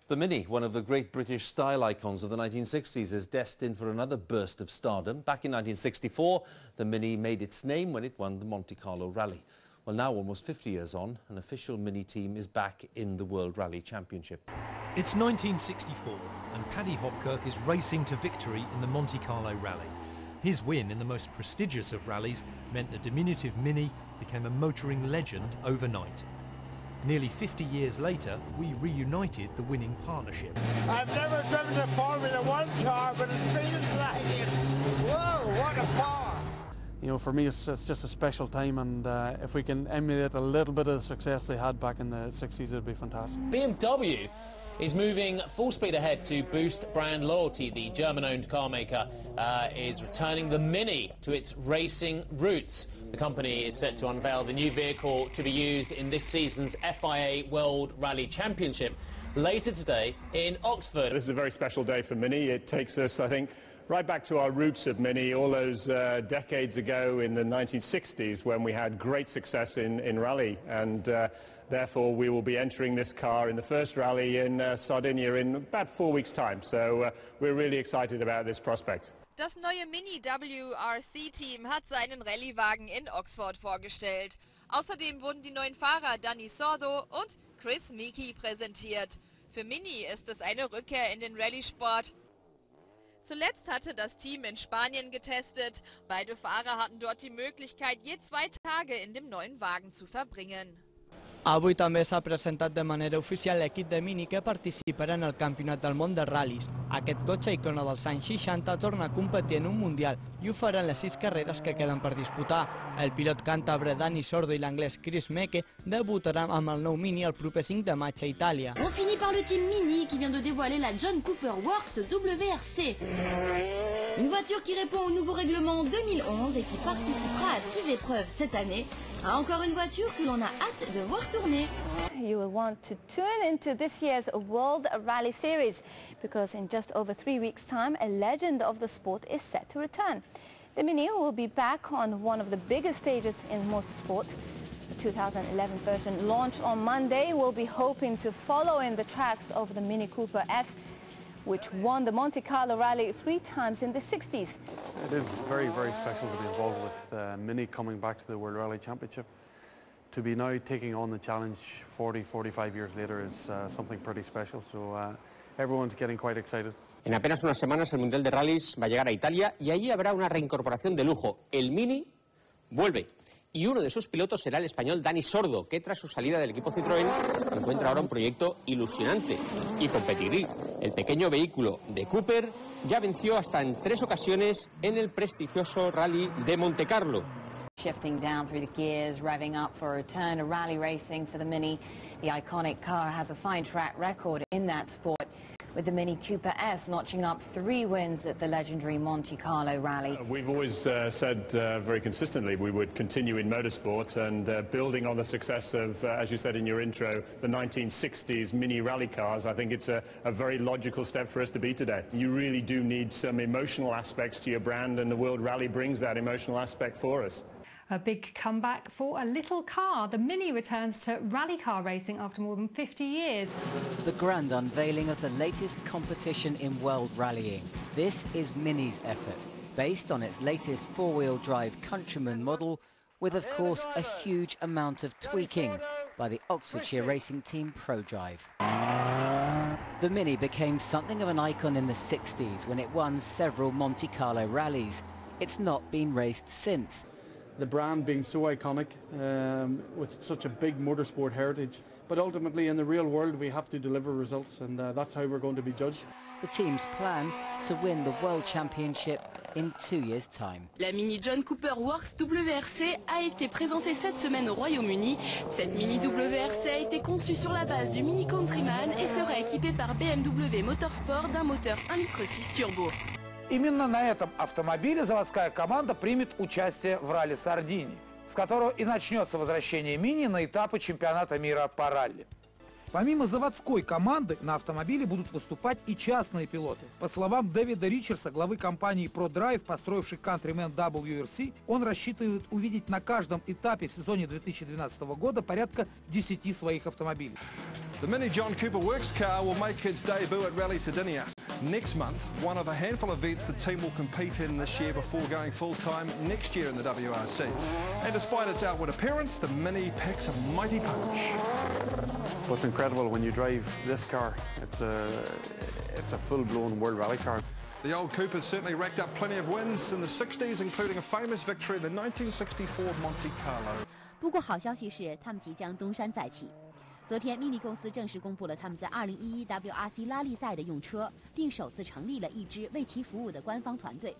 The Mini, one of the great British style icons of the 1960s, is destined for another burst of stardom. Back in 1964, the Mini made its name when it won the Monte Carlo Rally. Well, now, almost 50 years on, an official Mini team is back in the World Rally Championship. It's 1964 and Paddy Hopkirk is racing to victory in the Monte Carlo Rally. His win in the most prestigious of rallies meant the diminutive Mini became a motoring legend overnight. Nearly 50 years later, we reunited the winning partnership. I've never driven a Formula One car, but it feels like it. Whoa, what a power! You know, for me, it's just a special time, and if we can emulate a little bit of the success they had back in the 60s, it'd be fantastic. BMW is moving full speed ahead to boost brand loyalty. The German-owned car maker is returning the Mini to its racing roots. The company is set to unveil the new vehicle to be used in this season's FIA World Rally Championship later today in Oxford. This is a very special day for Mini. It takes us, I think, right back to our roots of Mini, all those decades ago in the 1960s when we had great success in rally, and therefore we will be entering this car in the first rally in Sardinia in about 4 weeks' time. So we're really excited about this prospect. Das neue MINI WRC Team hat seinen Rallyewagen in Oxford vorgestellt. Außerdem wurden die neuen Fahrer Dani Sordo und Chris Meeke präsentiert. Für MINI ist es eine Rückkehr in den Rallye-Sport. Zuletzt hatte das Team in Spanien getestet. Beide Fahrer hatten dort die Möglichkeit, je 2 Tage in dem neuen Wagen zu verbringen. Avui també s'ha presentat de manera oficial l'equip de Mini que participarà en el Campionat del Món de Ral·lis. Aquest cotxe, icona dels anys 60, torna a competir en un Mundial i ho farà en les 6 carreres que queden per disputar. El pilot càntabre Dani Sordo i l'anglès Chris Meeke debutaran amb el nou Mini el proper 5 de maig a Itàlia. On finit par le team Mini qui vient de dévoiler la John Cooper WRC WRC. Une voiture qui répond au nouveau règlement 2011 et qui participera à 6 épreuves cette année. Encore une voiture que l'on a hâte de voir tourner. You will want to tune into this year's World Rally Series because in just over 3 weeks' time, a legend of the sport is set to return. The Mini will be back on one of the biggest stages in motorsport. The 2011 version launched on Monday will be hoping to follow in the tracks of the Mini Cooper S, which won the Monte Carlo Rally 3 times in the 60s. It is very, very special to be involved with Mini coming back to the World Rally Championship. To be now taking on the challenge 45 years later is something pretty special, so everyone's getting quite excited. En apenas unas semanas el Mundial de Rallys va a llegar a Italia y allí habrá una reincorporación de lujo. El Mini vuelve. Y uno de sus pilotos será el español Dani Sordo, que tras su salida del equipo Citroën encuentra ahora un proyecto ilusionante y competitivo. El pequeño vehículo de Cooper ya venció hasta en 3 ocasiones en el prestigioso Rally de Monte Carlo. Shifting down through the gears, revving up for a return to rally racing for the Mini. The iconic car has a fine track record in that sport, with the Mini Cooper S notching up 3 wins at the legendary Monte Carlo Rally. We've always said very consistently we would continue in motorsport, and building on the success of, as you said in your intro, the 1960s Mini rally cars, I think it's a very logical step for us to be today. You really do need some emotional aspects to your brand, and the World Rally brings that emotional aspect for us. A big comeback for a little car. The Mini returns to rally car racing after more than 50 years. The grand unveiling of the latest competition in world rallying. This is Mini's effort, based on its latest 4-wheel drive Countryman model, with of course a huge amount of tweaking by the Oxfordshire racing team ProDrive. The Mini became something of an icon in the 60s when it won several Monte Carlo rallies. It's not been raced since. The brand being so iconic with such a big motorsport heritage, but ultimately in the real world we have to deliver results, and that's how we're going to be judged. The team's plan to win the World Championship in 2 years' time. La Mini John Cooper WRC WRC a été présentée cette semaine au Royaume-Uni. Cette Mini WRC a été conçue sur la base du Mini Countryman et sera équipée par BMW Motorsport d'un moteur 1,6 litre turbo. Именно на этом автомобиле заводская команда примет участие в ралли Сардинии, с которого и начнется возвращение Мини на этапы чемпионата мира по ралли. Помимо заводской команды на автомобиле будут выступать и частные пилоты. По словам Дэвида Ричардса, главы компании ProDrive, построившей Countryman WRC, он рассчитывает увидеть на каждом этапе в сезоне 2012 года порядка 10 своих автомобилей. The Mini John Cooper Works car will make its debut at Rally Sardinia next month, one of a handful of events the team will compete in this year before going full-time next year in the WRC. And despite its outward appearance, the Mini packs a mighty punch. What's incredible when you drive this car, it's a full-blown World Rally car. The old Cooper's certainly racked up plenty of wins in the 60s, including a famous victory in the 1964 Monte Carlo. 不过好消息是，他们即将东山再起。昨天，MINI公司正式公布了他们在2011 WRC 拉力赛的用车，并首次成立了一支为其服务的官方团队。